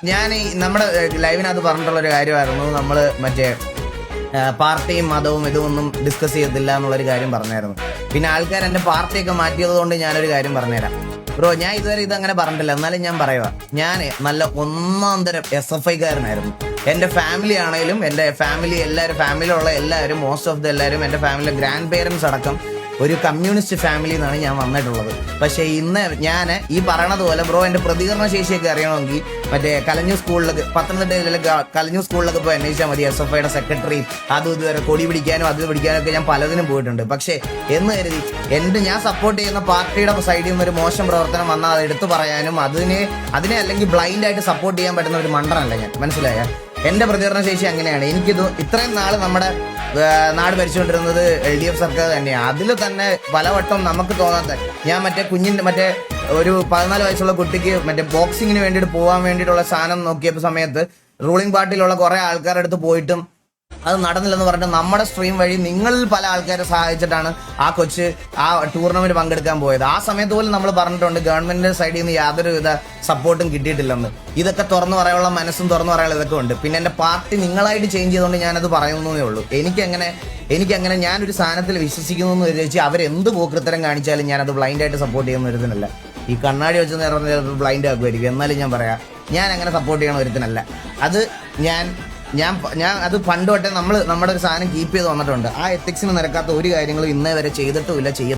ഞാൻ നമ്മുടെ ലൈവിനകത്ത് പറഞ്ഞിട്ടുള്ള ഒരു കാര്യമായിരുന്നു, നമ്മൾ മറ്റേ പാർട്ടിയും മതവും ഇതൊന്നും ഡിസ്കസ് ചെയ്യത്തില്ല എന്നുള്ളൊരു കാര്യം പറഞ്ഞായിരുന്നു. പിന്നെ ആൾക്കാർ എൻ്റെ പാർട്ടിയൊക്കെ മാറ്റിയത് കൊണ്ട് ഞാനൊരു കാര്യം പറഞ്ഞുതരാം ബ്രോ. ഞാൻ ഇതുവരെ ഇതങ്ങനെ പറഞ്ഞിട്ടില്ല, എന്നാലും ഞാൻ പറയുക, ഞാൻ നല്ല ഒന്നാം തരം SFIക്കാരനായിരുന്നു. എൻ്റെ ഫാമിലി ആണെങ്കിലും എൻ്റെ ഫാമിലി എല്ലാവരും, ഫാമിലിയിലുള്ള എല്ലാവരും, മോസ്റ്റ് ഓഫ് ദ എല്ലാവരും, എൻ്റെ ഫാമിലിയിലെ ഗ്രാൻഡ് പേരൻസ് അടക്കം ഒരു കമ്മ്യൂണിസ്റ്റ് ഫാമിലിയിൽ നിന്നാണ് ഞാൻ വന്നിട്ടുള്ളത്. പക്ഷേ ഇന്ന് ഞാൻ ഈ പറയണത് പോലെ ബ്രോ, എൻ്റെ പ്രതികരണ ശേഷിയൊക്കെ അറിയണമെങ്കിൽ മറ്റേ കലഞ്ഞൂർ സ്കൂളിലൊക്കെ, പത്തനംതിട്ടയിലെ കലഞ്ഞൂർ സ്കൂളിലൊക്കെ പോയി അന്വേഷിച്ചാൽ മതി. SFIയുടെ സെക്രട്ടറി അതും ഇതുവരെ കൊടി പിടിക്കാനും അത് പിടിക്കാനും ഒക്കെ ഞാൻ പലതിനും പോയിട്ടുണ്ട്. പക്ഷേ എന്ന് കരുതി ഞാൻ സപ്പോർട്ട് ചെയ്യുന്ന പാർട്ടിയുടെ സൈഡിൽ നിന്ന് ഒരു മോശം പ്രവർത്തനം വന്നാൽ അത് എടുത്തു പറയാനും അതിനെ അല്ലെങ്കിൽ ബ്ലൈൻഡായിട്ട് സപ്പോർട്ട് ചെയ്യാൻ പറ്റുന്ന ഒരു മണ്ടനല്ല ഞാൻ. മനസ്സിലായ? എൻ്റെ പ്രതികരണ ശേഷി അങ്ങനെയാണ്. എനിക്കിത് ഇത്രയും നാൾ നമ്മുടെ നാട് ഭരിച്ചുകൊണ്ടിരുന്നത് LDF സർക്കാർ തന്നെയാണ്. അതിൽ തന്നെ പലവട്ടം നമുക്ക് തോന്നാത്ത, ഞാൻ മറ്റേ ഒരു 14 വയസ്സുള്ള കുട്ടിക്ക് മറ്റേ ബോക്സിങ്ങിന് വേണ്ടിയിട്ട് പോകാൻ വേണ്ടിയിട്ടുള്ള സാധനം നോക്കിയപ്പോൾ സമയത്ത് റൂളിംഗ് പാർട്ടിയിലുള്ള കുറേ ആൾക്കാരുടെ അടുത്ത് പോയിട്ടും അത് നടന്നില്ലെന്ന് പറഞ്ഞിട്ട് നമ്മുടെ സ്ട്രീം വഴി നിങ്ങളിൽ പല ആൾക്കാരെ സഹായിച്ചിട്ടാണ് ആ കൊച്ച് ആ ടൂർണമെന്റ് പങ്കെടുക്കാൻ പോയത്. ആ സമയത്ത് പോലും നമ്മൾ പറഞ്ഞിട്ടുണ്ട് ഗവൺമെന്റിന്റെ സൈഡിൽ നിന്ന് യാതൊരുവിധ സപ്പോർട്ടും കിട്ടിയിട്ടില്ലെന്ന്. ഇതൊക്കെ തുറന്നു പറയാനുള്ള മനസ്സും തുറന്നു പറയാനുള്ള ഇതൊക്കെ ഉണ്ട്. പിന്നെ എൻ്റെ പാർട്ടി നിങ്ങളായിട്ട് ചേഞ്ച് ചെയ്തുകൊണ്ട് ഞാനത് പറയുന്നതേ ഉള്ളൂ. എനിക്കങ്ങനെ ഞാനൊരു സാധനത്തിൽ വിശ്വസിക്കുന്നു എന്ന് വിചാരിച്ച് അവരെന്ത് പോക്കൃത്തരം കാണിച്ചാലും ഞാനത് ബ്ലൈൻഡായിട്ട് സപ്പോർട്ട് ചെയ്യുന്ന ഒരുത്തിനല്ല. ഈ കണ്ണാടി വെച്ച് നേരം ബ്ലൈൻഡ് ആക്കുമായിരിക്കും, എന്നാലും ഞാൻ പറയാം, ഞാൻ അങ്ങനെ സപ്പോർട്ട് ചെയ്യണ ഒരുത്തിനല്ല. അത് ഞാൻ അത് പണ്ട് തൊട്ടേ നമ്മുടെ ഒരു സാധനം കീപ്പ് ചെയ്ത് വന്നിട്ടുണ്ട്. ആ എത്തിക്സിന് നിരക്കാത്ത ഒരു കാര്യങ്ങളും ഇന്നേ വരെ ചെയ്തിട്ടുമില്ല,